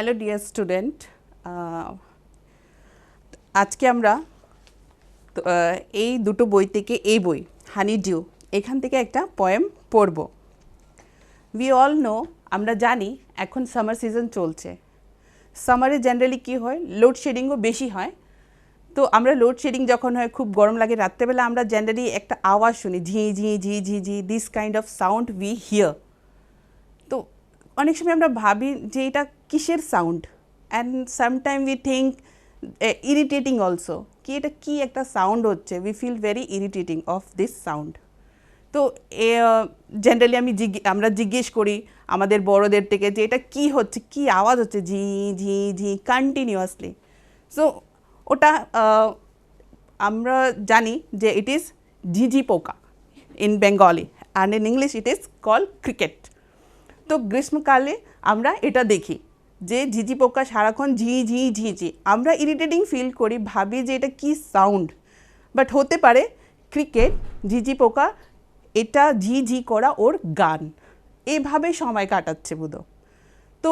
Hello dear student, আজকে আমরা এই দুটো বই থেকে এই বই হানি ডিউ এখান থেকে একটা পোয়েম পড়ব। উই অল নো, আমরা জানি এখন সামার সিজন চলছে। সামারে জেনারেলি কী হয়, লোডশেডিংও বেশি হয়। তো আমরা লোডশেডিং যখন হয়, খুব গরম লাগে, রাত্রেবেলা আমরা জেনারেলি একটা আওয়াজ শুনি, ঝি ঝি ঝি ঝি ঝি, this kind of sound we hear. তো অনেক সময় আমরা ভাবি যে এটা কিসের sound, and sometime we think irritating also, কি এটা কী একটা সাউন্ড হচ্ছে, we feel very irritating of this sound. তো জেনারেলি আমরা জিজ্ঞেস করি আমাদের বড়োদের থেকে যে এটা কী হচ্ছে, কী আওয়াজ হচ্ছে, ঝি ঝি ঝি কন্টিনিউয়াসলি। সো ওটা আমরা জানি যে ইট ইজ ঝিঝি পোকা in Bengali, and in English it is call cricket. তো গ্রীষ্মকালে আমরা এটা দেখি যে ঝিঝি পোকা সারাক্ষণ ঝি ঝি ঝি ঝি, আমরা ইরিটেটিং ফিল করি, ভাবি যে এটা কী সাউন্ড, বাট হতে পারে ক্রিকেট, ঝিঝি পোকা, এটা ঝি ঝি করা ওর গান, এভাবে সময় কাটাচ্ছে বুধো। তো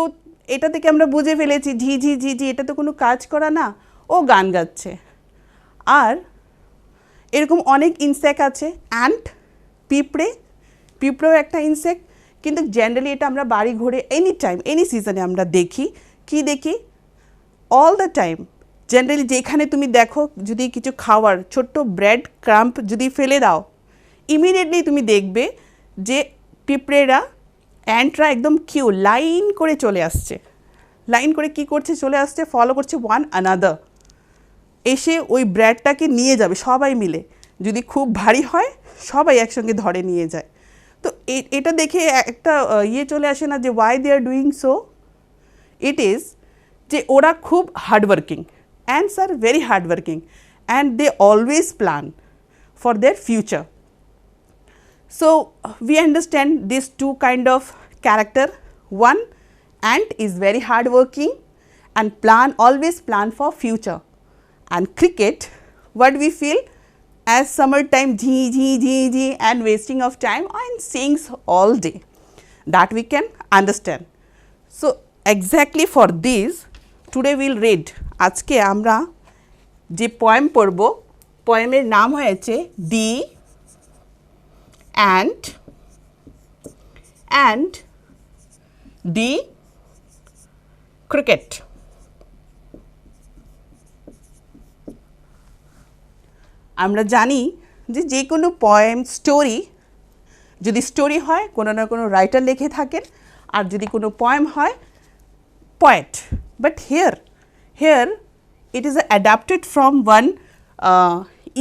এটা থেকে আমরা বুঝে ফেলেছি ঝি ঝি ঝি ঝি, এটা তো কোনো কাজ করা না, ও গান গাচ্ছে। আর এরকম অনেক ইনসেক্ট আছে, অ্যান্ট, পিঁপড়েও একটা ইনসেক্ট, কিন্তু জেনারেলি এটা আমরা বাড়ি ঘরে এনি টাইম এনি সিজনে আমরা দেখি। কি দেখি? All the time. জেনারেলি যেখানে তুমি দেখো, যদি কিছু খাওয়ার ছোট্ট ব্রেড ক্রাম্প যদি ফেলে দাও, ইমিডিয়েটলি তুমি দেখবে যে পিঁপড়েরা, অ্যান্টরা একদম লাইন করে চলে আসছে। লাইন করে কি করছে? চলে আসছে, ফলো করছে ওয়ান আনাদার, এসে ওই ব্রেডটাকে নিয়ে যাবে সবাই মিলে। যদি খুব ভারী হয়, সবাই একসঙ্গে ধরে নিয়ে যায়। তো এটা দেখে একটা চলে আসে না যে why they are doing so? It is যে ওরা খুব hardworking, ands are very hardworking, and they always plan for their future. So we understand these two kind of character. One, ant is very hardworking and always plan for future. And cricket, what we feel as summertime, jhi jhi jhi jhi, and wasting of time and sings all day. That we can understand. So exactly for this, today we'll read. আজকে আমরা যে poem পড়ব, poem-এর নাম হয়েছে দি and the cricket. আমরা জানি যে কোনো পোয়েম, স্টোরি, যদি স্টোরি হয় কোনো না কোনো রাইটার লিখে থাকেন, আর যদি কোনো পোয়েম হয় poet. But here it is adapted from one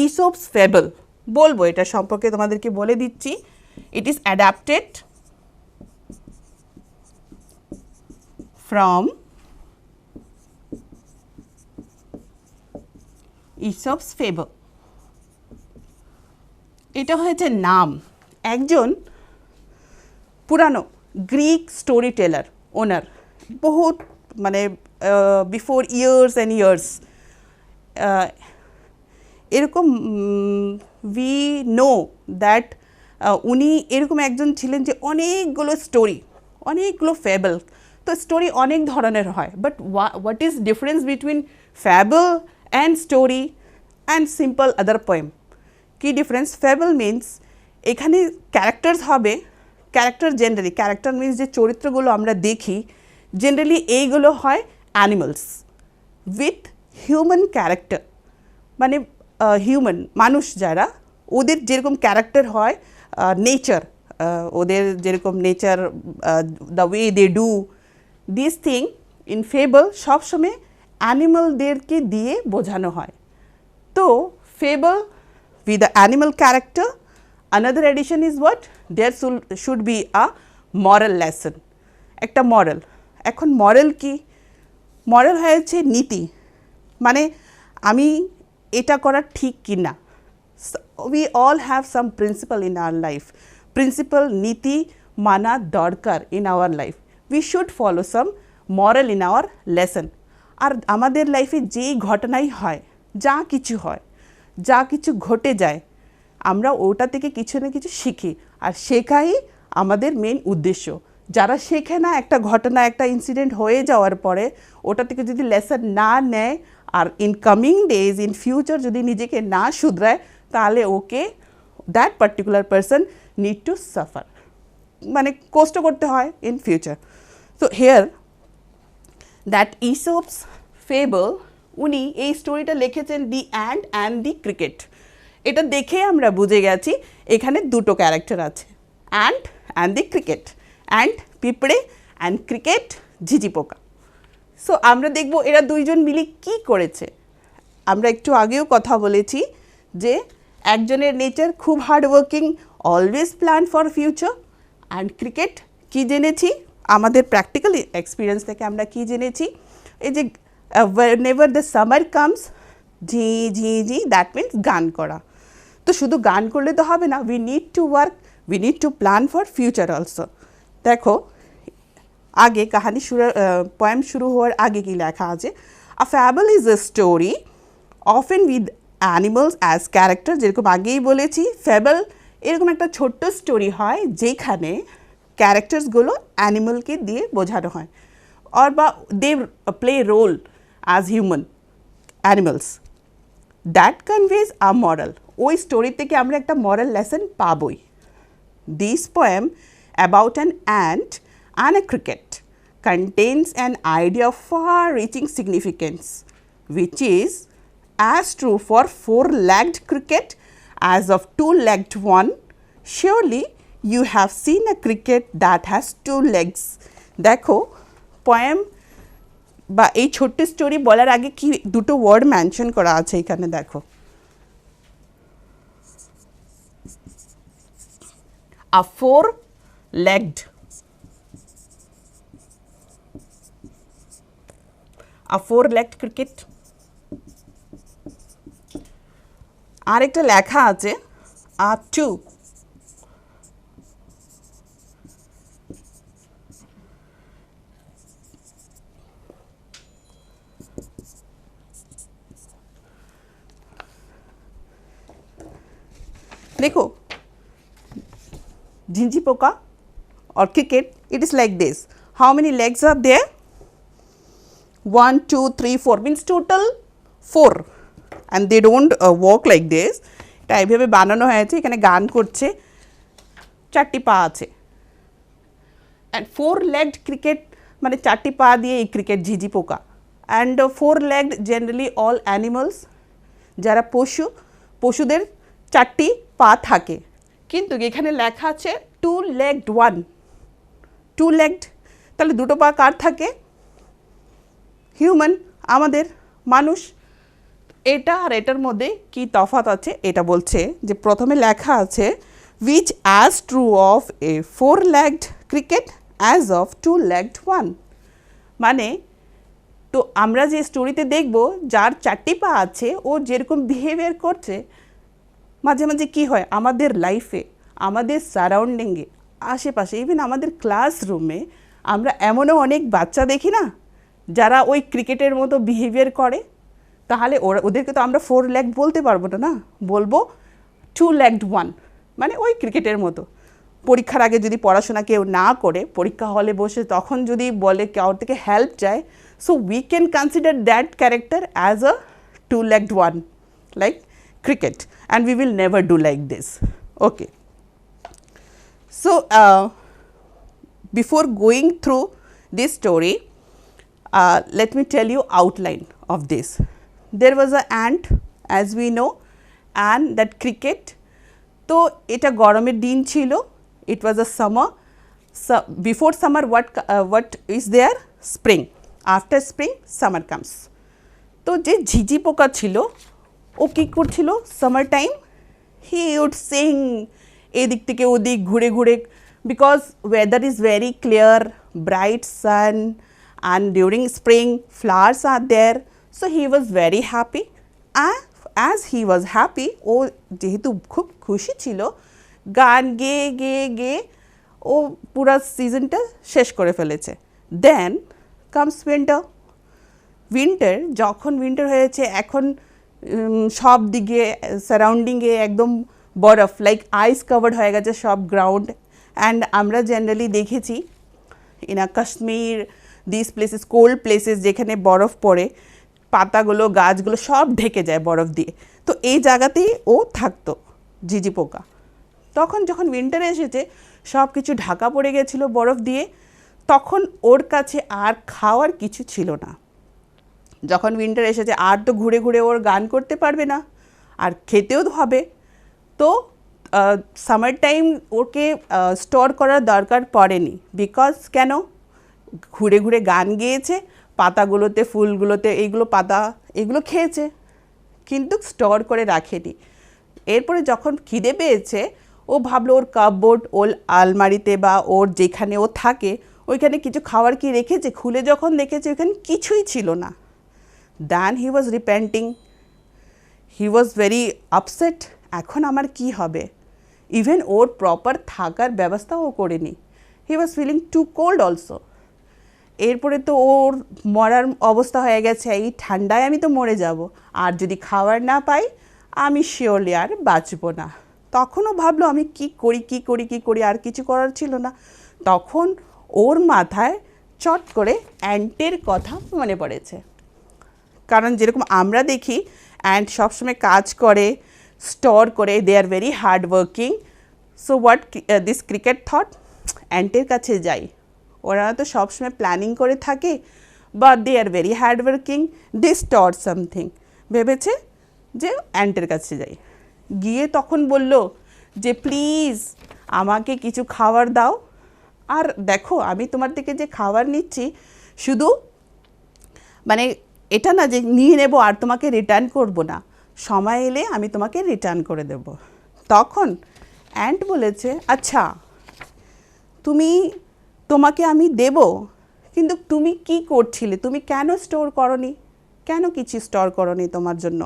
Aesop's fable. বলবো এটা সম্পর্কে, তোমাদেরকে বলে দিচ্ছি। It is adapted from Aesop's fable. এটা হয়েছে নাম একজন পুরানো গ্রিক স্টোরি টেলার, ওনার বহুত মানে বিফোর ইয়ার্স অ্যান্ড ইয়ার্স, এরকম উই নো দ্যাট উনি এরকম একজন ছিলেন যে অনেকগুলো স্টোরি, অনেকগুলো ফ্যাবল। তো স্টোরি অনেক ধরনের হয়, but what is difference between fable and story and simple other poem? কী ডিফারেন্স? ফ্যাবল মিন্স এখানে ক্যারেক্টার্স হবে, জেনারেলি ক্যারেক্টার মিন্স যে চরিত্রগুলো আমরা দেখি, জেনারেলি এইগুলো হয় অ্যানিমালস উইথ হিউম্যান ক্যারেক্টার, মানে হিউম্যান, মানুষ যারা, ওদের যেরকম ক্যারেক্টার হয়, নেচার, ওদের যেরকম nature, the way they do this thing in fable, সবসময় অ্যানিমালদেরকে দিয়ে বোঝানো হয়। তো fable with the animal character, another addition is what, there should be a moral lesson, একটা মরাল। এখন মরাল কি? মরাল হয়েছে নীতি, মানে আমি এটা করা ঠিক কি না। We all have some principle in our life, principle, নীতি মানা দরকার in our life. We should follow some moral in our lesson. আর আমাদের লাইফে যেই ঘটনাই হয়, যা কিছু হয়, যা কিছু ঘটে যায়, আমরা ওটা থেকে কিছু না কিছু শিখি, আর শেখাই আমাদের মেন উদ্দেশ্য যারা শেখে না একটা ঘটনা একটা ইনসিডেন্ট হয়ে যাওয়ার পরে ওটা থেকে যদি লেসন না নেয় আর in coming days in future যদি নিজেকে না শুধরায় তাহলে ওকে that particular person need to suffer, মানে কষ্ট করতে হয় ইন ফিউচার। তো হেয়ার দ্যাট ইসপস ফেবল, উনি এই স্টোরিটা লিখেছেন the ant and the cricket. এটা দেখে আমরা বুঝে গেছি এখানে দুটো ক্যারেক্টার আছে, ant and the cricket, ant পিঁপড়ে অ্যান্ড ক্রিকেট ঝিঝি পোকা। সো আমরা দেখব এরা দুইজন মিলে কি করেছে। আমরা একটু আগেও কথা বলেছি যে একজনের নেচার খুব hardworking, always plan for future, and cricket কী জেনেছি আমাদের প্র্যাকটিক্যাল এক্সপিরিয়েন্স থেকে আমরা কি জেনেছি, এই যে whenever the summer comes ঝি ঝি ঝি দ্যাট মিনস গান করা। তো শুধু গান করলে তো হবে না, we need to work, we need to plan for future also. দেখো আগে কাহানি পোয়েম শুরু হওয়ার আগে কি লেখা আছে, a fable is a story often with animals as character. যেরকম আগেই বলেছি ফ্যাবল এরকম একটা ছোট্ট স্টোরি হয় যেখানে ক্যারেক্টার্সগুলো অ্যানিমালকে দিয়ে বোঝানো হয়, or they play a role as human animals that conveys a moral. ওই স্টোরি থেকে আমরা একটা moral lesson পাবই। This poem about an ant and a cricket contains an idea of far-reaching significance, which is as true for four-legged cricket as of two-legged one. Surely you have seen a cricket that has two legs. দেখো poem বা এই ছোট্ট story বলার আগে কি দুটো word mention করা আছে এখানে দেখো, আ ফোর লেগড, আ ফোর লেগড ক্রিকেট। আরেকটা লেখা আছে আ টু, देखो झिंझी पोका or cricket, it is like this. How many legs are there? 1 2 3 4 means total 4, and they don't walk like this. এটা এইভাবে বানানো হয়েছে, এখানে গান করছে, চারটি পা আছে, and 4 legged cricket মানে চারটি পা দিয়ে এই ক্রিকেট ঝিঝি পোকা। and 4 legged generally all animals, যারা পশুদের চারটি পা থাকে, কিন্তু এখানে লেখা আছে two legged one, two legged, তাহলে দুটো পা কার থাকে? হিউম্যান, আমাদের মানুষ। এটা আর এটার মধ্যে কি তফাৎ আছে এটা বলছে যে প্রথমে লেখা আছে which as true of a four legged cricket as of two legged one. মানে তো আমরা যে স্টোরিতে দেখব যার চারটি পা আছে ও যেরকম বিহেভিয়ার করছে, মাঝে মাঝে কী হয় আমাদের লাইফে, আমাদের সারাউন্ডিংয়ে, আশেপাশে, ইভেন আমাদের ক্লাসরুমে আমরা এমনও অনেক বাচ্চা দেখি না যারা ওই ক্রিকেটের মতো বিহেভিয়ার করে। তাহলে ওদেরকে তো আমরা ফোর লেগড বলতে পারবো না, না বলবো টু লেগড ওয়ান, মানে ওই ক্রিকেটের মতো। পরীক্ষার আগে যদি পড়াশোনা কেউ না করে পরীক্ষা হলে বসে তখন যদি বলে কারোর থেকে হেল্প চায়, so we can consider that character as a two legged one like cricket, and we will never do like this. Okay, so before going through this story, let me tell you outline of this. There was an ant, as we know, and that cricket. তো এটা গরমের দিন ছিল, it was a summer. So before summer what is there? Spring. After spring summer comes. তো যে ঝিঝি পোকা ছিল ও কী করছিল summer time, he would sing এদিক থেকে ওদিক ঘুরে ঘুরে, because weather is very clear, bright sun, and during spring flowers are there, so he was very happy. As he was happy, ও যেহেতু খুব খুশি ছিল, গান গেয়ে গেয়ে গেয়ে ও পুরা সিজনটা শেষ করে ফেলেছে। Then comes winter. উইন্টার যখন উইন্টার হয়েছে, এখন সব দিকে সারাউন্ডিংয়ে একদম বরফ, লাইক আইস কাভার্ড হয়ে গেছে সব গ্রাউন্ড। অ্যান্ড আমরা জেনারেলি দেখেছি in a Kashmir, this places, cold places যেখানে বরফ পড়ে, পাতাগুলো গাছগুলো সব ঢেকে যায় বরফ দিয়ে। তো এই জায়গাতেই ও থাকতো, ঝিঝি পোকা। তখন যখন উইন্টার এসেছে, সব কিছু ঢাকা পড়ে গেছিলো বরফ দিয়ে, তখন ওর কাছে আর খাওয়ার কিছু ছিল না। যখন উইন্টার এসেছে, আর তো ঘুরে ঘুরে ওর গান করতে পারবে না, আর খেতেও হবে। তো সামার টাইম ওকে স্টোর করার দরকার পড়েনি, বিকজ কেন, ঘুরে ঘুরে গান গেয়েছে, পাতাগুলোতে, ফুলগুলোতে, এইগুলো পাতা এগুলো খেয়েছে, কিন্তু স্টোর করে রাখেনি। এরপরে যখন খিদে পেয়েছে, ও ভাবলো ওর কাপবোর্ড, ওর আলমারিতে বা ওর যেখানে ও থাকে ওইখানে কিছু খাবার কি রেখেছে। খুলে যখন দেখেছে ওইখানে কিছুই ছিল না, দেন হি ওয়াজ রিপেন্টিং, হি ওয়াজ ভেরি আপসেট। এখন আমার কি হবে? ইভেন ওর প্রপার থাকার ব্যবস্থাও করেনি। He was feeling too cold also. এরপরে তো ওর মরার অবস্থা হয়ে গেছে, এই ঠান্ডায় আমি তো মরে যাব, আর যদি খাবার না পাই আমি শিওরলি আর বাঁচব না। তখনও ভাবলো আমি কি করি, আর কিছু করার ছিল না। তখন ওর মাথায় চট করে অ্যান্টের কথা মনে পড়েছে। কারণ যেরকম আমরা দেখি অ্যান্ট সবসময় কাজ করে, স্টোর করে, they are very hard working. So what this cricket thought, অ্যান্টের কাছে যাই, ওরা তো সবসময় প্ল্যানিং করে থাকে, but they are very hard working, they store something. ভেবেছে যে অ্যান্টের কাছে যাই, গিয়ে তখন বলল যে প্লিজ আমাকে কিছু খাবার দাও, আর দেখো আমি তোমার থেকে যে খাবার নিচ্ছি শুধু মানে এটা না যে নিয়ে নেব আর তোমাকে রিটার্ন করব না, সময় এলে আমি তোমাকে রিটার্ন করে দেব। তখন অ্যান্ট বলেছে আচ্ছা তোমাকে আমি দেব, কিন্তু তুমি কি করছিলে, তুমি কেন স্টোর করনি, কেন কিছু স্টোর করনি তোমার জন্য,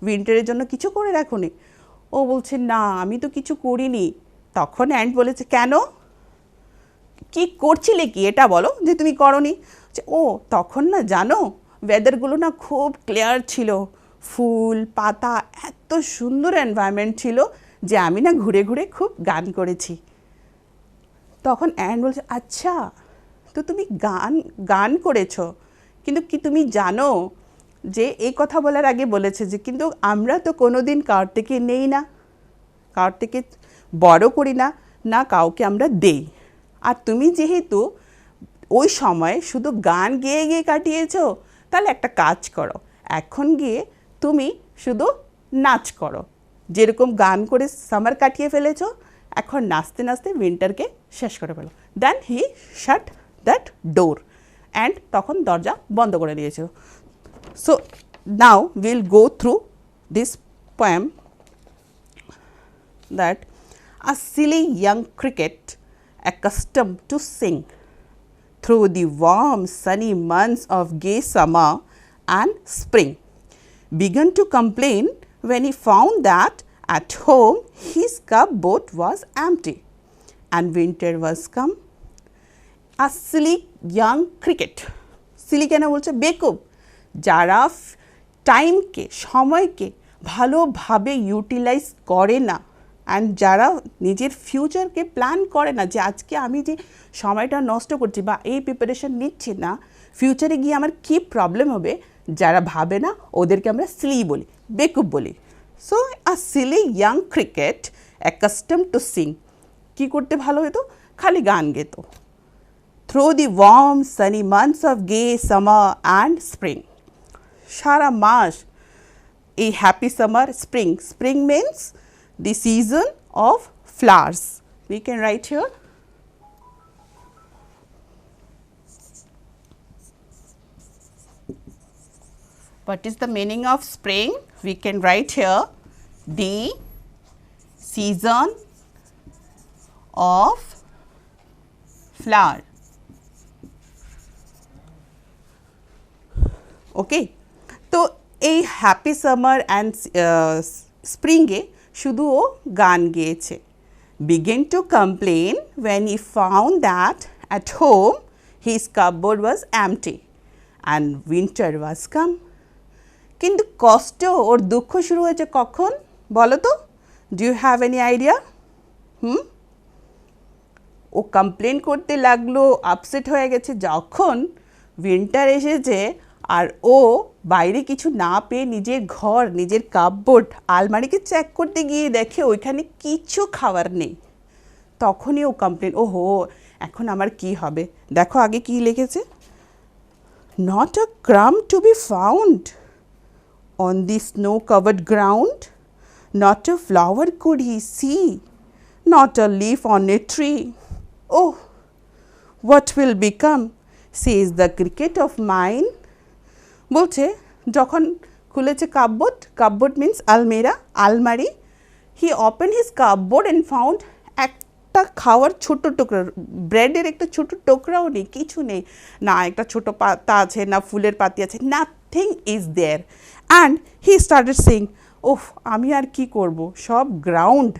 উইন্টারের জন্য কিছু করে রাখোনি? ও বলছে না আমি তো কিছু করিনি। তখন অ্যান্ট বলেছে কেন, কি করছিলে কি এটা বলো যে তুমি করনি। ও তখন না জানো ওয়েদারগুলো না খুব ক্লিয়ার ছিল, ফুল পাতা এত সুন্দর এনভায়রনমেন্ট ছিল যে আমি না ঘুরে ঘুরে খুব গান করেছি। তখন অ্যান্ড বলছে আচ্ছা তো তুমি গান করেছো, কিন্তু কি তুমি জানো যে এই কথা বলার আগে বলেছে যে কিন্তু আমরা তো কোনো দিন কারোর থেকে নেই না, কারোর থেকে বড় করি না, না কাউকে আমরা দেই। আর তুমি যেহেতু ওই সময় শুধু গান গেয়ে গিয়ে কাটিয়েছো, তাহলে একটা কাজ করো, এখন গিয়ে তুমি শুধু নাচ করো, যেরকম গান করে সামার কাটিয়ে ফেলেছো, এখন নাচতে নাচতে উইন্টারকে শেষ করে ফেলো। দেন হি শাট দ্যাট ডোর, অ্যান্ড তখন দরজা বন্ধ করে দিয়েছিল। So now will go through this poem that a silly young cricket accustomed to sing through the warm sunny months of gay summer and spring began to complain when he found that at home his cupboard was empty and winter was come. A silly young cricket, silly কেন বলছে, বেকুব, যারা টাইমকে সময়কে ভালোভাবে utilise করে না, and যারা নিজের ফিউচারকে প্ল্যান করে না যে আজকে আমি যে সময়টা নষ্ট করছি বা এই প্রিপারেশন নিচ্ছি না, ফিউচারে গিয়ে আমার কী প্রবলেম হবে, যারা ভাবে না ওদেরকে আমরা সিলি বলি, বেকুব বলি। So a silly young cricket accustom to sing, কী করতে ভালো হতো, খালি গান গেত। Through the warm sunny months of the summer and spring, সারা মাস এই happy summer, spring means the season of flowers. We can write here what is the meaning of spring. We can write here the season of flower. Okay, তো এই happy summer and স্প্রিংয়ে শুধু ও গান গেয়েছে। Began to complain when he found that at home his cupboard was empty and winter was come. কিন্তু কষ্ট, ওর দুঃখ শুরু হয়েছে কখন বলো তো, do you have any idea? ও কমপ্লেন করতে লাগলো, আপসেট হয়ে গেছে। যখন উইন্টার এসেছে আর ও বাইরে কিছু না পেয়ে নিজের ঘর, নিজের কাপবোর্ড, আলমারিকে চেক করতে গিয়ে দেখে ওইখানে কিছু খাবার নেই। তখনই ও কমপ্লেন, ওহো এখন আমার কি হবে। দেখো আগে কি লিখেছে, not a crumb to be found on the snow-covered ground, not a flower could he see, not a leaf on a tree. Oh, what will become, says the cricket of mine. বলছে যখন খুলেছে cupboard, cupboard means আলমেরা, আলমারি, he opened his cupboard and found একটা খাওয়ার ছোট টুকরা, ব্রেডের একটা ছোট টুকরাও নেই, কিছু নেই, না একটা ছোট পাতা আছে, না ফুলের পাতি আছে, nothing is there. And he started saying, oh আমি আর কি করব, সব গ্রাউন্ড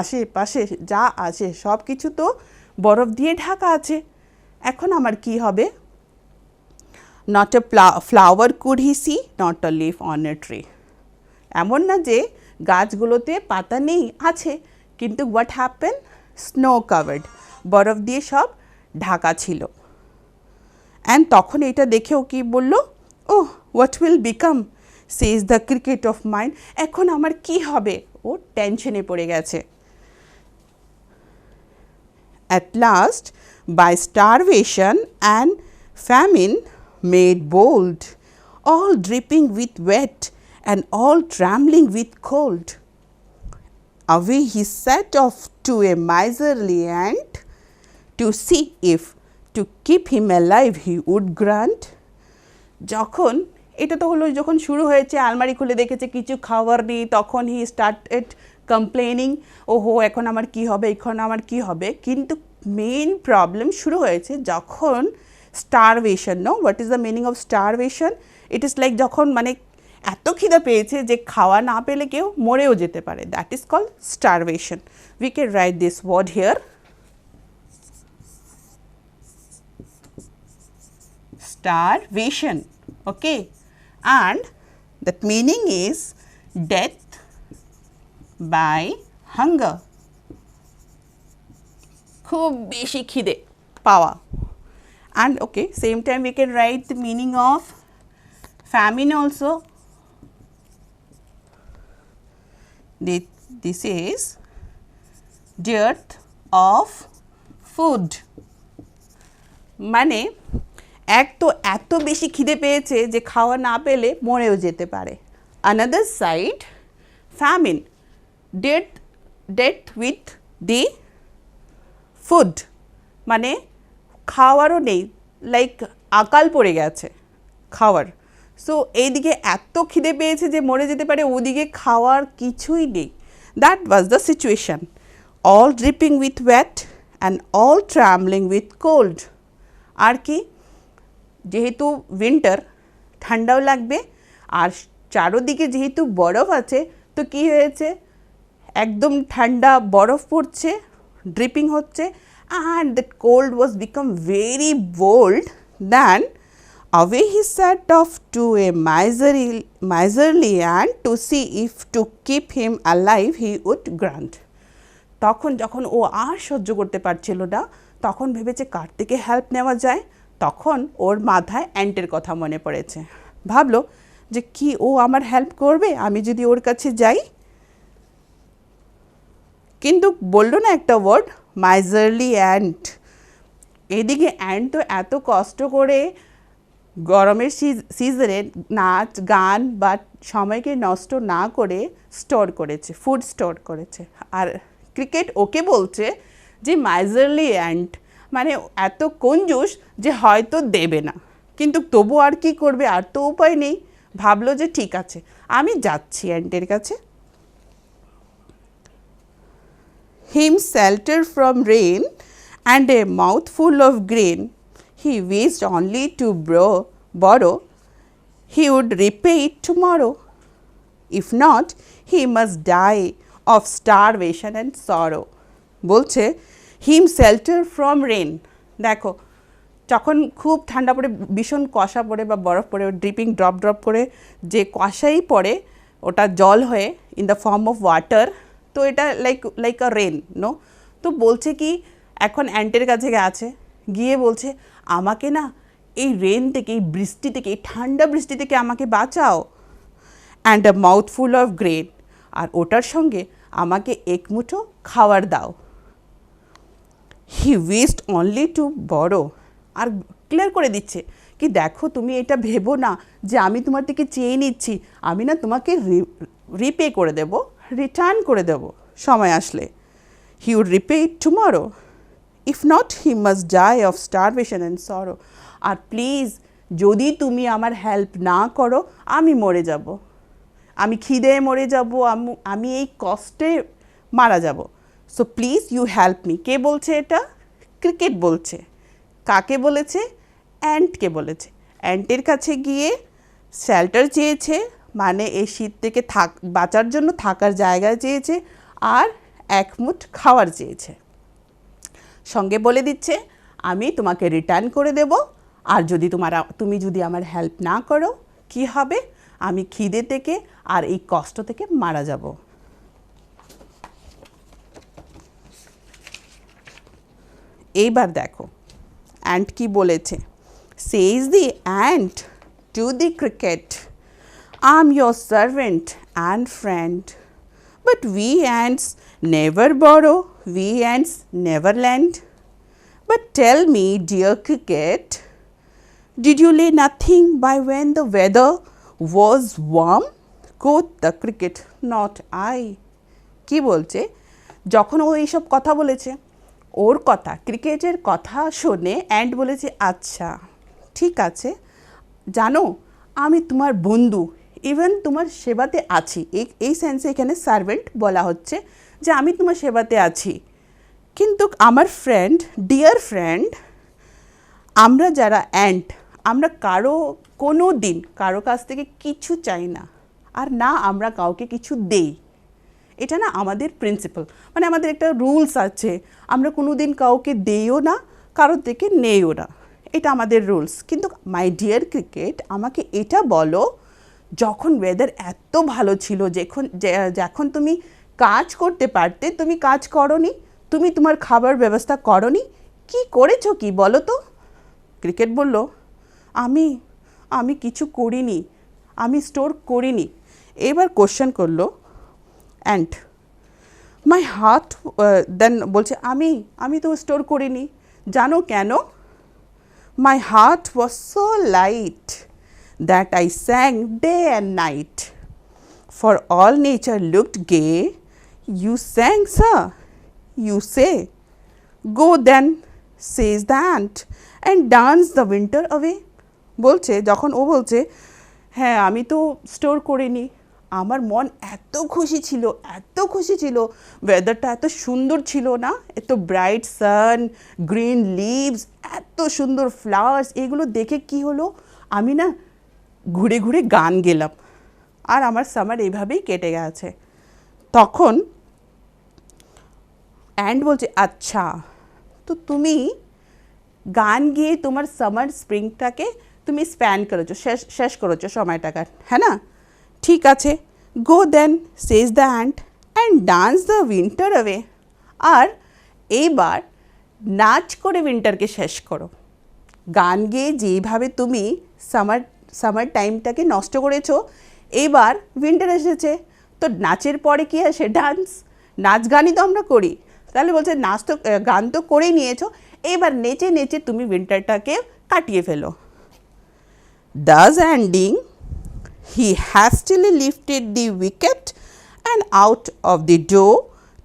আশেপাশে যা আছে সব কিছু তো বরফ দিয়ে ঢাকা আছে, এখন আমার কি হবে। Not a flower could he she, not a leaf on a tree. এমন না যে গাছগুলোতে পাতা নেই, আছে, কিন্তু হোয়াট হ্যাপেন, স্নো কাভার্ড, বরফ দিয়ে সব ঢাকা ছিল। অ্যান্ড তখন এটা দেখেও কি বললো, ওহ what will become, says the cricket of mind, এখন আমার কি হবে, ও টেনশনে পড়ে গেছে। At last, by starvation and famine made bold, all dripping with wet and all trembling with cold, away he set off to a miserly ant to see if to keep him alive he would grant. যখন এটা তো হলো যখন শুরু হয়েছে, আলমারি খুলে দেখেছে কিছু খাবার নেই, তখন হি স্টার্টেড কমপ্লেনিং, ওহো এখন আমার কি হবে, এখন আমার কি হবে। কিন্তু মেইন প্রবলেম শুরু হয়েছে যখন starvation, no, what is the meaning of starvation, it is like যখন মানে এত খিদা পেয়েছে যে খাওয়া না পেলে কেউ মরেও যেতে পারে, that is called starvation. We can write this word here, starvation, okay, and that meaning is death by hunger, খুব বেশি খিদে পাওয়া। And okay, same time we can write the meaning of famine also. This is dearth of food, মানে এক তো এত বেশি খিদে পেয়েছে যে খাওয়া না পেলে মরেও যেতে পারে। Another side famine, death with the food, মানে খাওয়ারও নেই, লাইক আকাল পড়ে গেছে খাওয়ার। সো এইদিকে এত খিদে পেয়েছে যে মরে যেতে পারে, ওদিকে খাওয়ার কিছুই নেই। That was the situation, all dripping with wet and all trembling with cold. আর কি, যেহেতু উইন্টার, ঠান্ডাও লাগবে, আর চারোদিকে যেহেতু বরফ আছে, তো কি হয়েছে, একদম ঠান্ডা বরফ পড়ছে, ড্রিপিং হচ্ছে, and that cold was become very bold. Then away he set off to a miserly ant to see if to keep him alive he would grant. তখন যখন ও আর সহ্য করতে পারছিল না, তখন ভেবেছে কার থেকে হেল্প নেওয়া যায়। তখন ওর মাথায় অ্যান্টের কথা মনে পড়েছে, ভাবলো যে কি ও আমার হেল্প করবে আমি যদি ওর কাছে যাই। কিন্তু বললো না একটা ওয়ার্ড, মাইজারলি অ্যান্ট। এদিকে অ্যান্ট তো এত কষ্ট করে গরমের সিজনে নাচ গান বা সময়কে নষ্ট না করে স্টোর করেছে, ফুড স্টোর করেছে। আর ক্রিকেট ওকে বলছে যে মাইজারলি অ্যান্ট, মানে এত কঞ্জুস যে হয়তো দেবে না, কিন্তু তবু আর কি করবে, আর তো উপায় নেই। ভাবলো যে ঠিক আছে আমি যাচ্ছি অ্যান্টের কাছে। Him shelter from rain and a mouthful of grain he wished only to borrow, he would repay it tomorrow. If not, he must die of starvation and sorrow. বলছে him shelter from rain, দেখো যখন খুব ঠান্ডা পড়ে, ভীষণ কুয়াশা পড়ে বা বরফ পড়ে, ড্রিপিং ড্রপ ড্রপ করে যে কুয়াশাই পড়ে ওটা জল হয়ে in the form of water, তো এটা লাইক আ রেন, নো। তো বলছে কি এখন অ্যান্টের কাছে আছে, গিয়ে বলছে আমাকে না এই রেন থেকে, এই বৃষ্টি থেকে, এই ঠান্ডা বৃষ্টি থেকে আমাকে বাঁচাও, অ্যান্ড আ মাউথফুল অফ গ্রেন, আর ওটার সঙ্গে আমাকে এক মুঠো খাবার দাও। হি উইশড অনলি টু বড়ো, আর ক্লিয়ার করে দিচ্ছে কি দেখো তুমি এটা ভেবো না যে আমি তোমার থেকে চেয়ে নিচ্ছি, আমি না তোমাকে রিপে করে দেব, রিটার্ন করে দেব সময় আসলে। He would repay it tomorrow, if not he must die of starvation and sorrow. আর প্লিজ যদি তুমি আমার হেল্প না করো আমি মরে যাব, আমি খিদে মরে যাব, আমি এই কষ্টে মারা যাব। So please you help me. কে বলছে এটা? ক্রিকেট বলছে। কাকে বলেছে? অ্যান্টকে বলেছে। অ্যান্টের কাছে গিয়ে শেল্টার চেয়েছে, মানে এই শীত থেকে বাঁচার জন্য থাকার জায়গা চেয়েছে, আর এক মুঠ খাওয়ার চেয়েছে। সঙ্গে বলে দিচ্ছে আমি তোমাকে রিটার্ন করে দেব, আর যদি তুমি যদি আমার হেল্প না করো কি হবে, আমি খিদে থেকে আর এই কষ্ট থেকে মারা যাব। এইবার দেখো অ্যান্ট কি বলেছে। Says the ant to the cricket, I am your servant and friend, but we ants never borrow, we ants never lend. But tell me, dear cricket, did you lay nothing by when the weather was warm? Quoth the cricket, not I. কি বলছে, যখন ও এইসব কথা বলেছে, ওর কথা, ক্রিকেটের কথা শুনে অ্যান্ট বলেছে আচ্ছা ঠিক আছে, জানো আমি তোমার বন্ধু, ইভেন তোমার সেবাতে আছি। এই সেন্সে এখানে সার্ভেন্ট বলা হচ্ছে যে আমি তোমার সেবাতে আছি, কিন্তু আমার ফ্রেন্ড, ডিয়ার ফ্রেন্ড, আমরা যারা অ্যান্ট, আমরা কোনো দিন কারো কাছ থেকে কিছু চাই না, আর না আমরা কাউকে কিছু দেই। এটা না আমাদের প্রিন্সিপাল, মানে আমাদের একটা রুলস আছে, আমরা কোনো দিন কাউকে দেইও না, কারোর থেকে নেইও না, এটা আমাদের রুলস। কিন্তু মাই ডিয়ার ক্রিকেট, আমাকে এটা বলো, যখন ওয়েদার এত ভালো ছিল, যখন তুমি কাজ করতে পারতে, তুমি কাজ করোনি, তুমি তোমার খাবার ব্যবস্থা করোনি, কি করেছো কি বলো তো? ক্রিকেট বলল আমি কিছু করিনি, আমি স্টোর করিনি। এবার কোশ্চেন করলো অ্যান্ড, মাই হার্ট, দেন বলছে আমি তো স্টোর করিনি, জানো কেন? My heart was so light that I sang day and night, for all nature looked gay, you sang sir, you say, go then, says the ant, and dance the winter away. বলছে, যখন ও বলছে হ্যাঁ আমি তো store করিনি, আমার মন এত খুশি ছিল, ওয়েদারটা এত সুন্দর ছিল না, এত ব্রাইট সান, গ্রিন লিভস, এত সুন্দর ফ্লাওয়ার্স, এগুলো দেখে কি হলো, আমি না ঘুরে ঘুরে গান গেলাম, আর আমার সামার এইভাবেই কেটে গেছে। তখন অ্যান্ড বলছে আচ্ছা, তো তুমি গান গিয়ে তোমার সামার স্প্রিংটাকে তুমি স্প্যান করেছো, শেষ করেছো সময়টাকে, হ্যাঁ না? ঠিক আছে, go then, says the ant, and dance the winter away. আর এইবার নাচ করে উইন্টারকে শেষ করো। গান গেয়ে যেইভাবে তুমি সামার টাইমটাকে নষ্ট করেছো, এইবার উইন্টার এসেছে, তো নাচের পরে কি আসে? ডান্স। নাচ গানই তো আমরা করি, তাহলে বলছে গান তো করেই নিয়েছো, এবার নেচে নেচে তুমি উইন্টারটাকে কাটিয়ে ফেলো। Thus ending, he hastily lifted the wicket and out of the door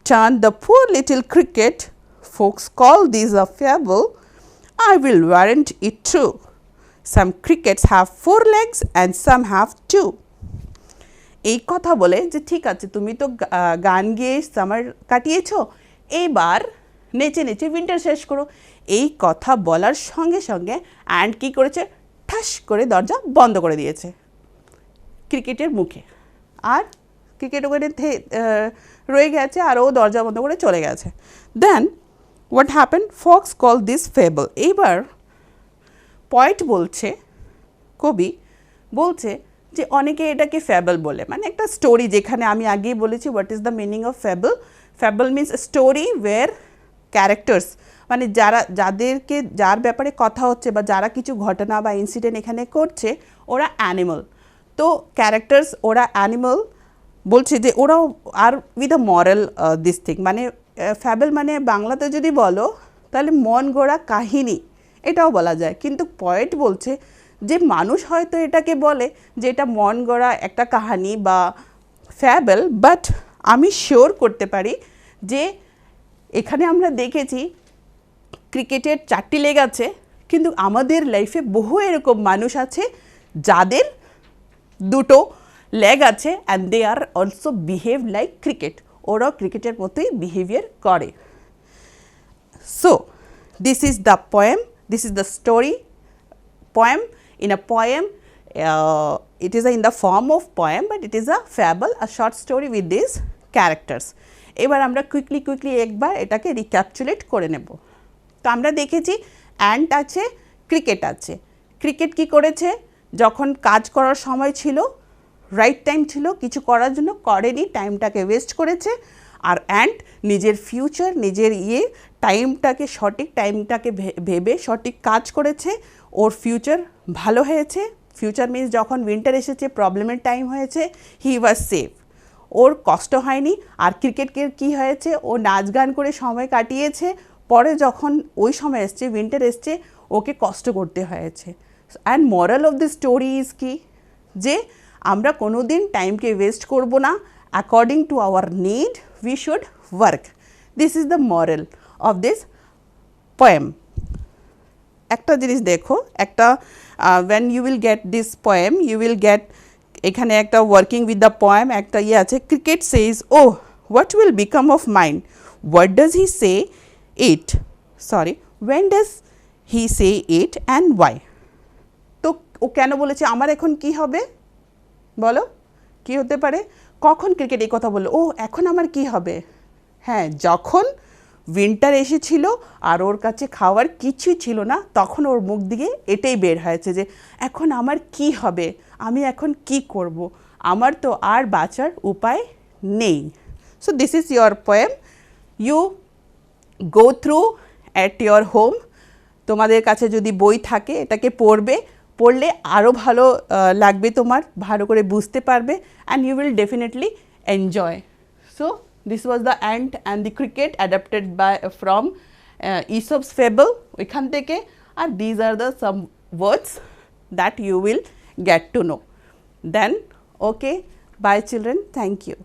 turned the poor little cricket. Folks call this a fable, I will warrant it true. Some crickets have 4 legs and some have 2. এই কথা বলে যে ঠিক আছে তুমি তো গান গেয়ে সামার কাটিয়েছো, এইবার নেচে নেচে উইন্টার শেষ করো। এই কথা বলার সঙ্গে সঙ্গে অ্যান্ড কী করেছে, ঠাস করে দরজা বন্ধ করে দিয়েছে ক্রিকেটের মুখে, আর ক্রিকেট ওখানে রয়ে গেছে, আর ও দরজা বন্ধ করে চলে গেছে। Then what happen, fox call this fable. এইবার পয়েট বলছে, কবি বলছে যে অনেকে এটাকে ফ্যাবল বলে, মানে একটা স্টোরি, যেখানে আমি আগেই বলেছি what is the meaning of fable. Fable means story where characters মানে যাদেরকে যার ব্যাপারে কথা হচ্ছে বা যারা কিছু ঘটনা বা ইনসিডেন্ট এখানে করছে ওরা অ্যানিমাল। তো ক্যারেক্টার্স ওরা অ্যানিমাল বলছে যে ওরাও আর with a moral this thing, মানে ফ্যাবল মানে বাংলাতে যদি বলো তাহলে মন গড়া কাহিনী এটাও বলা যায়, কিন্তু পয়েট বলছে যে মানুষ হয়তো এটাকে বলে যে এটা মন গড়া একটা কাহিনী বা ফ্যাবল, বাট আমি শিওর করতে পারি যে এখানে আমরা দেখেছি ক্রিকেটের 4টি লেগ আছে, কিন্তু আমাদের লাইফে বহু এরকম মানুষ আছে যাদের 2টো লেগ আছে and they are also behave like cricket, ওরাও ক্রিকেটের মতোই বিহেভিয়ার করে। So this is the poem, this is the story poem. In a poem, it is in the form of poem, but it is a fable, a short story with these characters. এবার আমরা quickly একবার এটাকে রিক্যাপচুলেট করে নেব। তো আমরা দেখেছি ant আছে, ক্রিকেট আছে। ক্রিকেট কি করেছে, যখন কাজ করার সময় ছিল, রাইট টাইম ছিল কিছু করার জন্য, করেনি, টাইমটাকে ওয়েস্ট করেছে। আর অ্যান্ট নিজের ফিউচার, নিজের টাইমটাকে সঠিক টাইমটাকে ভেবে সঠিক কাজ করেছে, ওর ফিউচার ভালো হয়েছে। ফিউচার মিনস যখন উইন্টার এসেছে, প্রবলেমের টাইম হয়েছে, হি ওয়াজ সেফ, ওর কষ্ট হয়নি। আর ক্রিকেটকে কী হয়েছে, ও নাচ গান করে সময় কাটিয়েছে, পরে যখন ওই সময় এসছে, উইন্টার এসছে, ওকে কষ্ট করতে হয়েছে। And moral of the story is কি, যে আমরা কোনো দিন টাইমকে ওয়েস্ট করবো না, according to our need we should work. This is the moral of this poem. একটা জিনিস দেখো, একটা when you will get this poem you will get এখানে একটা ওয়ার্কিং উইথ দ্য পোয়েম একটা আছে, cricket says oh what will become of mind, what does he say it, sorry when does he say it and why. তো ও কেন বলেছে আমার এখন কি হবে, বলো কি হতে পারে, কখন ক্রিকেট এই কথা বললো, ও এখন আমার কি হবে, হ্যাঁ যখন উইন্টার এসেছিল আর ওর কাছে খাওয়ার কিছুই ছিল না, তখন ওর মুখ দিয়ে এটাই বের হয়েছে যে এখন আমার কি হবে, আমি এখন কি করব, আমার তো আর বাঁচার উপায় নেই। So this is your poem, you go through at your home. তোমাদের কাছে যদি বই থাকে এটাকে পড়লে আরও ভালো লাগবে, তোমার ভালো করে বুঝতে পারবে, and you will definitely enjoy. So this was the ant and the cricket adapted from Aesop's fable ওইখান থেকে, আর these are the some words that you will get to know. Then okay, bye children, thank you.